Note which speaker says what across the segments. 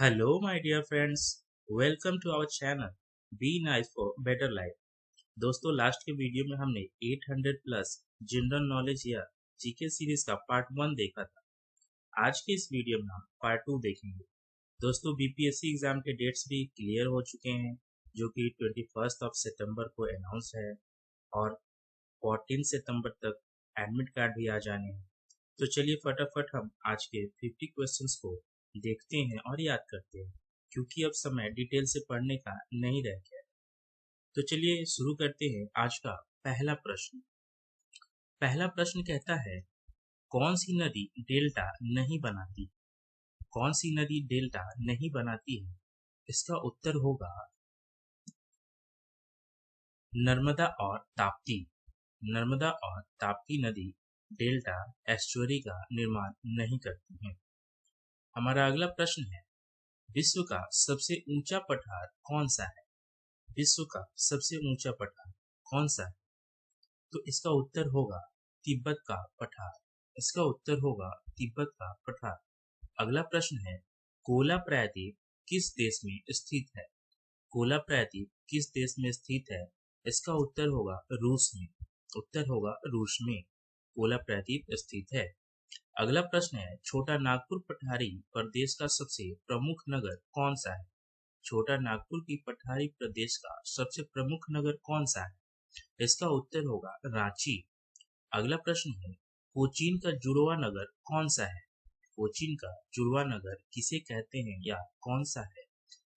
Speaker 1: Hello, my dear friends. Welcome to our channel. Be nice for better life. दोस्तों last के video में हमने 800 plus general knowledge या GK series का part 1 देखा था। आज के इस वीडियो में हम पार्ट 2 देखेंगे। दोस्तों बीपीएससी एग्जाम के डेट्स भी क्लियर हो चुके हैं, जो कि 21 सितंबर को अनाउंस है और 14 सितंबर तक एडमिट कार्ड भी आ जाने हैं। तो चलिए फटाफट हम आज के 50 क्वेश्चंस को देखते हैं और याद करते हैं, क्योंकि अब समय डिटेल से पढ़ने का नहीं रह गया। तो चलिए शुरू करते हैं आज का पहला प्रश्न। पहला प्रश्न कहता है, कौन सी नदी डेल्टा नहीं बनाती? कौन सी नदी डेल्टा नहीं बनाती है? इसका उत्तर होगा नर्मदा और ताप्ती। नर्मदा और ताप्ती नदी डेल्टा एस्चुअरी का निर्माण नहीं करती हैं। हमारा अगला प्रश्न है, विश्व का सबसे ऊंचा पठार कौन सा है? विश्व का सबसे ऊंचा पठार कौन सा है? तो इसका उत्तर होगा तिब्बत का पठार। इसका उत्तर होगा तिब्बत का पठार। अगला प्रश्न है, कोला प्रायद्वीप किस देश में स्थित है? कोला प्रायद्वीप किस देश में स्थित है? इसका उत्तर होगा रूस में। उत्तर होगा रूस में कोला प्रायद्वीप स्थित है। अगला प्रश्न है, छोटा नागपुर पठारी प्रदेश का सबसे प्रमुख नगर कौन सा है? छोटा नागपुर की पठारी प्रदेश का सबसे प्रमुख नगर कौन सा है? इसका उत्तर होगा रांची। अगला प्रश्न है, कोचीन का जुड़वा नगर कौन सा है? कोचीन का जुड़वा नगर किसे कहते हैं या कौन सा है?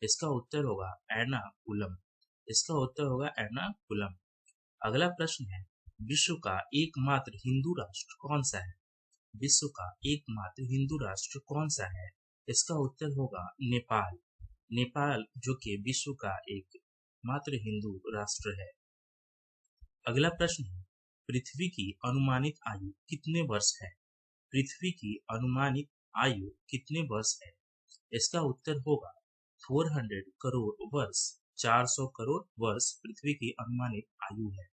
Speaker 1: इसका उत्तर होगा एर्नाकुलम। इसका उत्तर होगा एर्नाकुलम। अगला प्रश्न है, विश्व का एकमात्र हिंदू राष्ट्र कौन सा है? विश्व का एकमात्र हिंदू राष्ट्र कौन सा है? इसका उत्तर होगा नेपाल। नेपाल जो कि विश्व का एक मात्र हिंदू राष्ट्र है। अगला प्रश्न है, पृथ्वी की अनुमानित आयु कितने वर्ष है? पृथ्वी की अनुमानित आयु कितने वर्ष है? इसका उत्तर होगा 400 करोड़ वर्ष। 400 करोड़ वर्ष पृथ्वी की अनुमानित आयु है।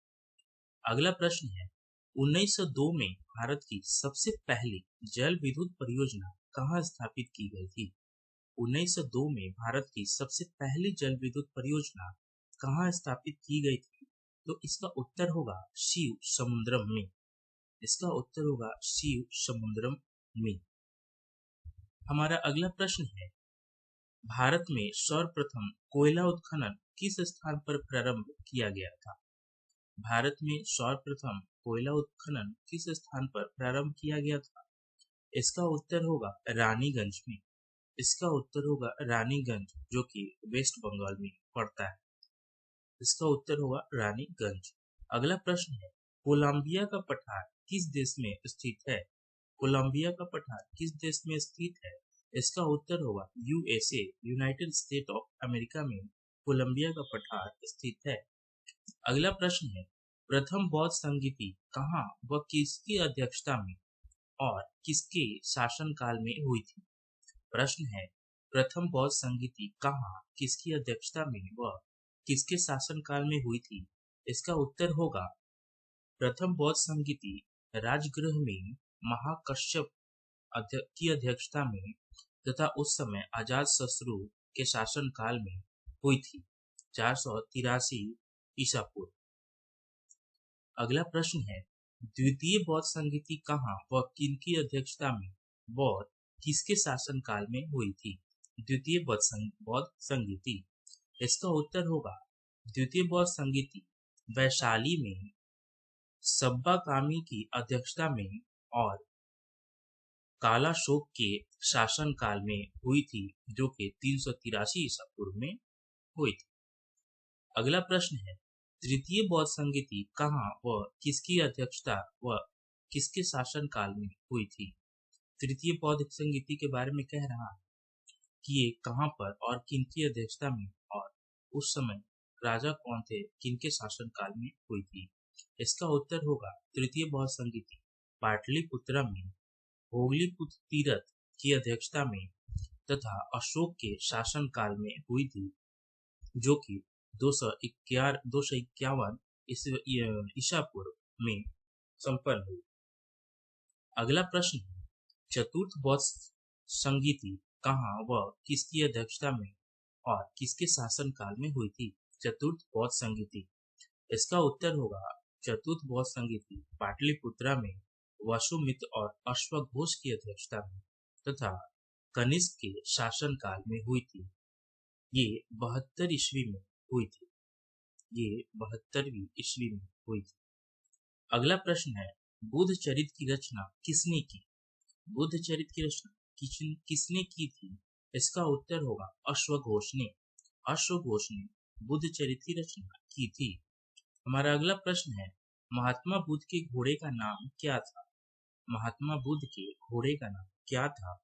Speaker 1: अगला प्रश्न है, 1902 में भारत की सबसे पहली जल विद्युत परियोजना कहाँ स्थापित की गई थी? 1902 में भारत की सबसे पहली जल विद्युत परियोजना कहाँ स्थापित की गई थी? तो इसका उत्तर होगा शिव समुद्रम में। इसका उत्तर होगा शिव समुद्रम में। हमारा अगला प्रश्न है, भारत में सर्वप्रथम कोयला उत्खनन किस स्थान पर प्रारंभ किया गया था? भारत में सर्वप्रथम कोयला उत्खनन किस स्थान पर प्रारंभ किया गया था? इसका उत्तर होगा रानीगंज में। इसका उत्तर होगा रानीगंज, जो कि वेस्ट बंगाल में पड़ता है। इसका उत्तर होगा रानीगंज। अगला प्रश्न है, कोलंबिया का पठार किस देश में स्थित है? कोलंबिया का पठार किस देश में स्थित है? इसका उत्तर होगा USA, United state of America में कोलंबिया का पठार स्थित है। अगला प्रश्न है, प्रथम बौद्ध संगीति कहाँ व किसकी अध्यक्षता में और किसके शासनकाल में हुई थी? प्रश्न है, प्रथम बौद्ध संगीति कहाँ, किसकी अध्यक्षता में व किसके शासनकाल में हुई थी? इसका उत्तर होगा प्रथम बौद्ध संगीति राजगृह में महाकश्यप की अध्यक्षता में तथा उस समय अजात शत्रु के शासनकाल में हुई थी, 483 ईसा पूर्व। अगला प्रश्न है, द्वितीय बौद्ध संगीति कहाँ व किनकी अध्यक्षता में व किसके शासनकाल में हुई थी? द्वितीय बौद्ध संगीति। इसका उत्तर होगा द्वितीय बौद्ध संगीति वैशाली में सब्बा कामी की अध्यक्षता में और कालाशोक के शासनकाल में हुई थी, जो कि 383 ईसा पूर्व में हुई थी। अगला प्रश्न है, तृतीय बौद्ध संगीति कहाँ व किसकी अध्यक्षता व किसके शासनकाल में हुई थी? तृतीय बौद्ध संगीति के बारे में कह रहा है कि ये कहाँ पर और किनकी अध्यक्षता में और उस समय राजा कौन थे, किनके शासनकाल में हुई थी? इसका उत्तर होगा तृतीय बौद्ध संगीति पाटलिपुत्र में होगलीपुत्र तीरथ की अध्यक्षता में तथा अशोक के शासनकाल में हुई थी, जो कि 251 ईसा पूर्व में संपन्न हुई। अगला प्रश्न है, चतुर्थ बौद्ध संगीति कहाँ व किसकी अध्यक्षता में और किसके शासनकाल में हुई थी? चतुर्थ बौद्ध संगीति। इसका उत्तर होगा चतुर्थ बौद्ध संगीति पाटलिपुत्रा में वसुमित्र और अश्वघोष की अध्यक्षता में तथा कनिष्क के शासनकाल में हुई थी। ये 72 ईस्वी में हुई थी। ये 72वीं ईस्वी में हुई थी। अगला प्रश्न है, बुद्ध चरित्र की रचना किसने की? बुद्ध चरित्र की रचना किसने की थी? इसका उत्तर होगा अश्वघोष ने। अश्वघोष ने बुद्ध चरित्र की रचना की थी। हमारा अगला प्रश्न है, महात्मा बुद्ध के घोड़े का नाम क्या था? महात्मा बुद्ध के घोड़े का नाम क्या था?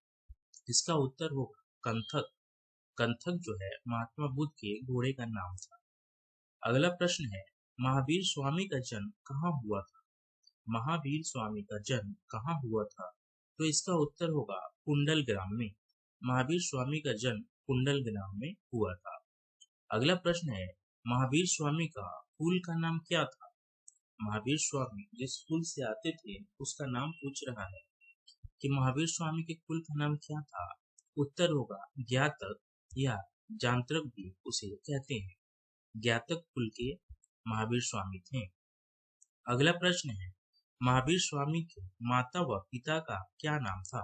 Speaker 1: इसका उत्तर होगा कंथक। कंथक जो है महात्मा बुद्ध के घोड़े का नाम था। अगला प्रश्न है, महावीर स्वामी का जन्म कहाँ हुआ था? महावीर स्वामी का जन्म कहाँ हुआ था? तो इसका उत्तर होगा कुंडल ग्राम में। महावीर स्वामी का जन्म कुंडल ग्राम में हुआ था। अगला प्रश्न है, महावीर स्वामी का कुल का नाम क्या था? महावीर स्वामी जिस कुल से आते थे उसका नाम पूछ रहा है कि महावीर स्वामी के कुल का नाम क्या था? उत्तर होगा ज्ञातक या जांत्रक भी उसे कहते हैं। ज्ञातक कुल के महावीर स्वामी थे। अगला प्रश्न है, महावीर स्वामी के माता व पिता का क्या नाम था?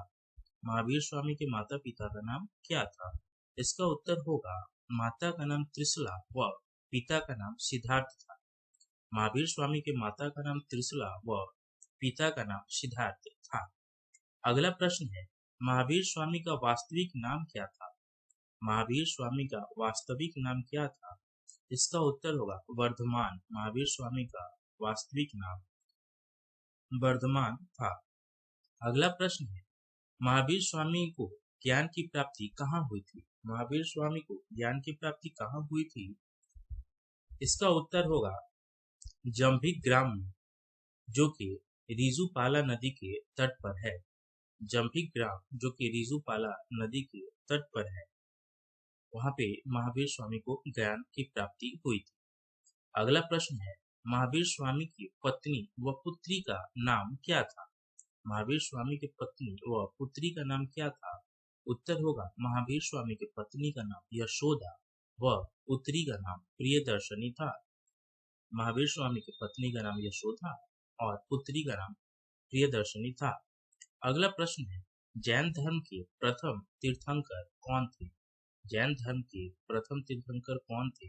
Speaker 1: महावीर स्वामी के माता पिता का नाम क्या था? इसका उत्तर होगा माता का नाम त्रिशला व पिता का नाम सिद्धार्थ था। महावीर स्वामी के माता का नाम त्रिशला व पिता का नाम सिद्धार्थ था। अगला प्रश्न है, महावीर स्वामी का वास्तविक नाम क्या था? महावीर स्वामी का वास्तविक नाम क्या था? इसका उत्तर होगा वर्धमान। महावीर स्वामी का वास्तविक नाम वर्धमान था। अगला प्रश्न है, महावीर स्वामी को ज्ञान की प्राप्ति कहाँ हुई थी? महावीर स्वामी को ज्ञान की प्राप्ति कहाँ हुई थी? इसका उत्तर होगा जंभिक ग्राम में, जो कि रिजुपाला नदी के तट पर है। जंभिक ग्राम जो कि रिजुपाला नदी के तट पर है, वहां पे महावीर स्वामी को ज्ञान की प्राप्ति हुई थी। अगला प्रश्न है, महावीर स्वामी की पत्नी व पुत्री का नाम क्या था? महावीर स्वामी की पत्नी व पुत्री का नाम क्या था? उत्तर होगा महावीर स्वामी की पत्नी का नाम यशोदा व पुत्री का नाम प्रियदर्शनी था। महावीर स्वामी की पत्नी का नाम यशोदा और पुत्री का नाम प्रियदर्शनी था। अगला प्रश्न है, जैन धर्म के प्रथम तीर्थंकर कौन थे? जैन धर्म के प्रथम तीर्थंकर कौन थे?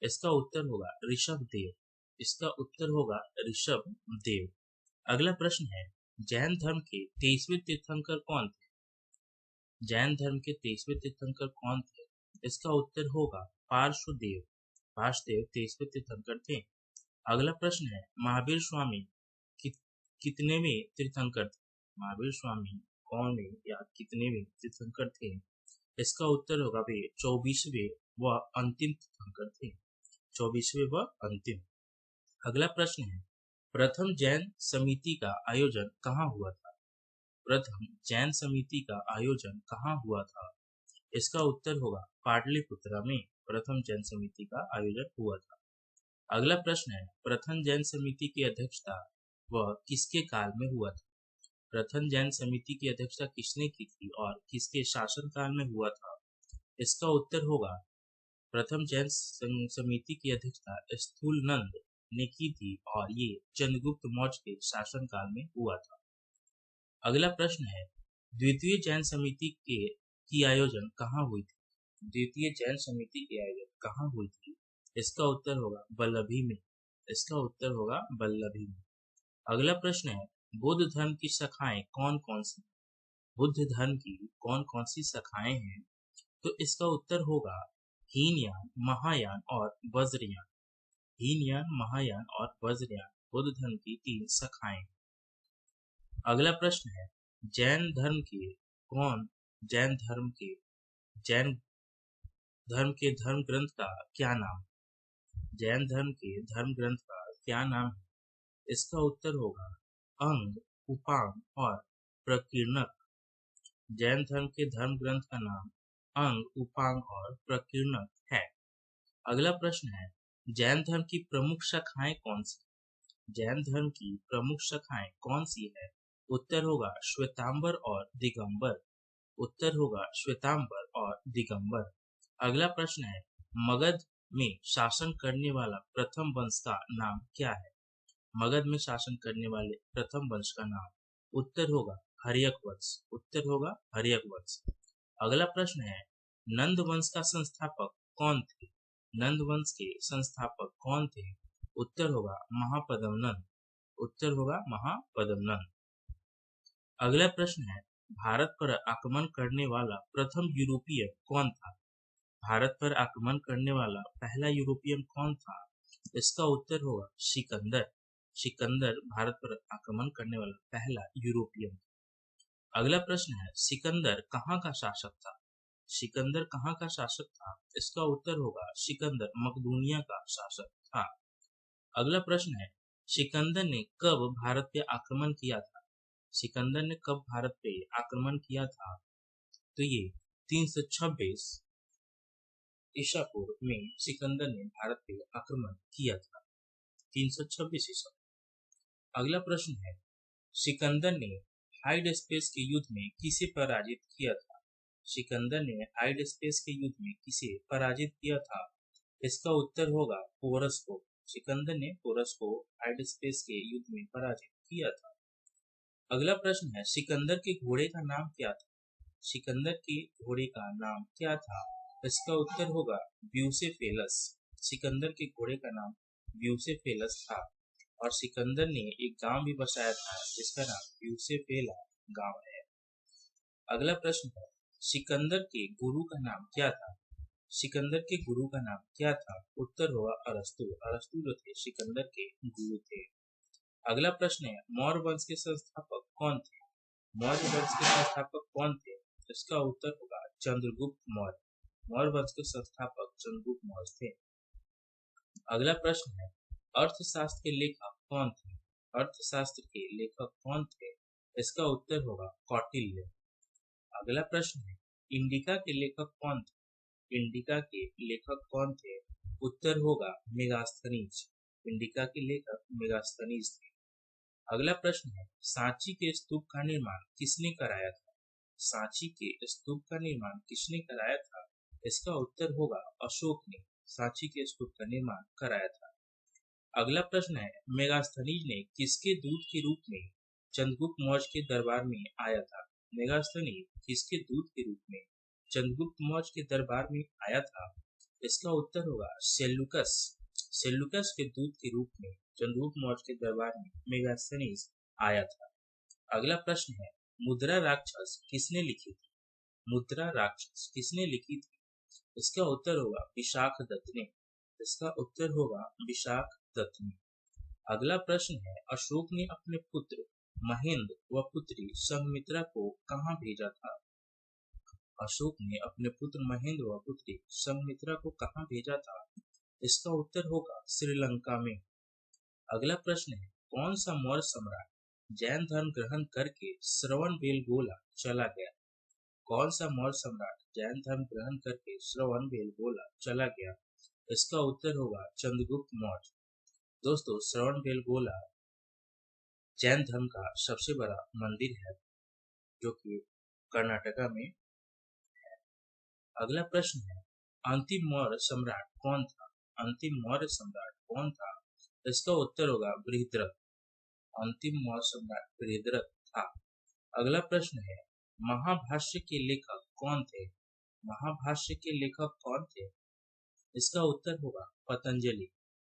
Speaker 1: इसका उत्तर होगा ऋषभ देव। इसका उत्तर होगा ऋषभ देव। अगला प्रश्न है, जैन धर्म के 23वें तीर्थंकर कौन थे? जैन धर्म के 23वें तीर्थंकर कौन थे? इसका उत्तर होगा पार्श्वदेव। पार्श्वदेव 23वें तीर्थंकर थे। अगला प्रश्न है, महावीर स्वामी कितनेवें तीर्थंकर थे? महावीर स्वामी कौनवें या कितनेवें तीर्थंकर थे? इसका उत्तर होगा वे 24वें व अंतिम तीर्थंकर थे। 24वें व अंतिम। अगला प्रश्न है, प्रथम जैन समिति का आयोजन कहाँ हुआ था? प्रथम जैन समिति का आयोजन कहाँ हुआ था? इसका उत्तर होगा पाटलिपुत्रा में प्रथम जैन समिति का आयोजन हुआ था। अगला प्रश्न है, प्रथम जैन समिति की अध्यक्षता वह किसके काल में हुआ था? प्रथम जैन समिति की अध्यक्षता किसने की थी और किसके शासनकाल में हुआ था? इसका उत्तर होगा प्रथम जैन समिति की अध्यक्षता स्थूलनंद ने की थी और ये चंद्रगुप्त मौर्य के शासनकाल में हुआ था। अगला प्रश्न है, द्वितीय जैन समिति की आयोजन कहाँ हुई थी? द्वितीय जैन समिति की आयोजन कहाँ हुई थी? इसका उत्तर होगा वल्लभी में। इसका उत्तर होगा वल्लभी में। अगला प्रश्न है, बुद्ध धर्म की शाखाएं कौन कौन सी? बुद्ध धर्म की कौन कौन सी शाखाएं हैं? तो इसका उत्तर होगा हीनयान, महायान और वज्रयान। हीनयान, महायान और वज्रयान बुद्ध धर्म की 3 शाखाएं। अगला प्रश्न है, जैन धर्म धर्म ग्रंथ का क्या नाम? जैन धर्म के धर्म ग्रंथ का क्या नाम है? इसका उत्तर होगा अंग, उपांग और प्रकीर्णक। जैन धर्म के धर्म ग्रंथ का नाम अंग, उपांग और प्रकीर्णक है। अगला प्रश्न है, जैन धर्म की प्रमुख शाखाएं कौन सी? जैन धर्म की प्रमुख शाखाएं कौन सी है? उत्तर होगा श्वेतांबर और दिगंबर। उत्तर होगा श्वेतांबर और दिगंबर। अगला प्रश्न है, मगध में शासन करने वाला प्रथम वंश का नाम क्या है? मगध में शासन करने वाले प्रथम वंश का नाम उत्तर होगा हर्यक वंश। उत्तर होगा हर्यक वंश। अगला प्रश्न है, नंद वंश का संस्थापक कौन थे? नंद वंश के संस्थापक कौन थे? उत्तर होगा महापद्मनंद। उत्तर होगा महापद्मनंद। अगला प्रश्न है, भारत पर आक्रमण करने वाला प्रथम यूरोपीय कौन था? भारत पर आक्रमण करने वाला पहला यूरोपियन कौन था? इसका उत्तर होगा सिकंदर। सिकंदर भारत पर आक्रमण करने वाला पहला यूरोपियन। अगला प्रश्न है, सिकंदर कहाँ का शासक था? सिकंदर कहाँ का शासक था? इसका उत्तर होगा सिकंदर मकदूनिया का शासक था। अगला प्रश्न है, सिकंदर ने कब भारत पे आक्रमण किया था? सिकंदर ने कब भारत पे आक्रमण किया था? तो ये 326 ईसा पूर्व में सिकंदर ने भारत पे आक्रमण किया था। 326 ईसा। अगला प्रश्न है, सिकंदर ने हाइडेस्पेस के युद्ध में किसे पराजित किया था? सिकंदर ने हाइडेस्पेस के युद्ध में किसे पराजित किया था? इसका उत्तर होगा पोरस को। सिकंदर ने पोरस को हाइडेस्पेस के युद्ध में पराजित किया था। अगला प्रश्न है, सिकंदर के घोड़े का नाम क्या था? सिकंदर के घोड़े का नाम क्या था? इसका उत्तर होगा ब्यूसेफेलस। सिकंदर के घोड़े का नाम ब्यूसेफेलस था और सिकंदर ने एक गांव भी बसाया था जिसका नाम ब्यूसेफेला गांव है। अगला प्रश्न है, सिकंदर के गुरु का नाम क्या था? सिकंदर के गुरु का नाम क्या था? उत्तर होगा अरस्तु। अरस्तु जो थे सिकंदर के गुरु थे। अगला प्रश्न है, मौर्य वंश के संस्थापक कौन थे? मौर्य वंश के संस्थापक कौन थे? इसका उत्तर होगा चंद्रगुप्त मौर्य। मौर्य वंश के संस्थापक चंद्रगुप्त मौर्य थे। अगला प्रश्न है, अर्थशास्त्र के लेखक कौन थे? अर्थशास्त्र के लेखक कौन थे? इसका उत्तर होगा कौटिल्य। अगला प्रश्न है, इंडिका के लेखक कौन थे? इंडिका के लेखक कौन थे? उत्तर होगा मेगास्थनीज। इंडिका के लेखक मेगास्थनीज थे। अगला प्रश्न है, सांची के स्तूप का निर्माण किसने कराया था? सांची के स्तूप का निर्माण किसने कराया था? इसका उत्तर होगा अशोक ने सांची के स्तूप का निर्माण कराया था। अगला प्रश्न है, मेगास्थनीज ने किसके दूत के रूप में चंद्रगुप्त मौर्य के दरबार में आया था? मेगास्थनीज किसके दूत के रूप में चंद्रगुप्त मौर्य के दरबार में आया था? इसका उत्तर होगा सेल्यूकस। सेल्यूकस के दूत के रूप में चंद्रगुप्त मौर्य के दरबार में मेगास्थनीज आया था। अगला प्रश्न है, मुद्रा राक्षस किसने लिखी थी? मुद्रा राक्षस किसने लिखी थी? इसका उत्तर होगा विशाखदत्त ने। इसका उत्तर होगा विशाखदत्त ने। अगला प्रश्न है, अशोक ने अपने पुत्र महेंद्र व पुत्री संघमित्रा को कहाँ भेजा था? अशोक ने अपने पुत्र महेंद्र व पुत्री संघमित्रा को कहाँ भेजा था? इसका उत्तर होगा श्रीलंका में। अगला प्रश्न है, कौन सा मौर्य सम्राट जैन धर्म ग्रहण करके श्रवणबेलगोला चला गया? कौन सा मौर्य सम्राट जैन धर्म ग्रहण करके श्रवणबेलगोला चला गया? इसका उत्तर होगा चंद्रगुप्त मौर्य। दोस्तों, श्रवणबेलगोला जैन धर्म का सबसे बड़ा मंदिर है जो कि कर्नाटका में है। अगला प्रश्न है, अंतिम मौर्य सम्राट कौन था? अंतिम मौर्य सम्राट कौन था? इसका उत्तर होगा बृहद्रथ। अंतिम मौर्य सम्राट बृहद्रथ था। अगला प्रश्न है, महाभाष्य के लेखक कौन थे? महाभाष्य के लेखक कौन थे? इसका उत्तर होगा पतंजलि।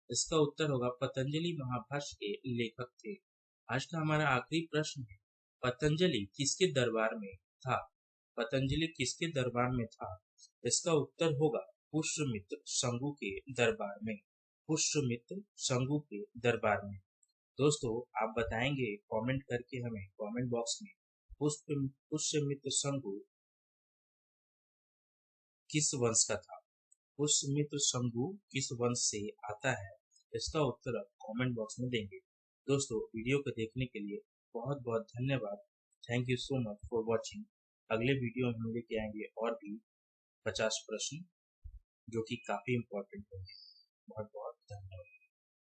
Speaker 1: इसका उत्तर होगा पतंजलि महाभाष्य के लेखक थे। आज का हमारा आखिरी प्रश्न है, पतंजलि किसके दरबार में था? पतंजलि किसके दरबार में था? इसका उत्तर होगा पुष्यमित्र शंभु के दरबार में। पुष्यमित्र शंभु के दरबार में। दोस्तों, आप बताएंगे कमेंट करके हमें कमेंट बॉक्स में पुष्यमित्र शंभु किस वंश का था? पुष्यमित्र शंभु किस वंश से आता है? इसका उत्तर आप कमेंट बॉक्स में देंगे। दोस्तों, वीडियो को देखने के लिए बहुत बहुत धन्यवाद। Thank you so much for watching. अगले वीडियो में हम लेके आएंगे और भी 50 प्रश्न जो कि काफी इम्पोर्टेंट होंगे। बहुत बहुत धन्यवाद।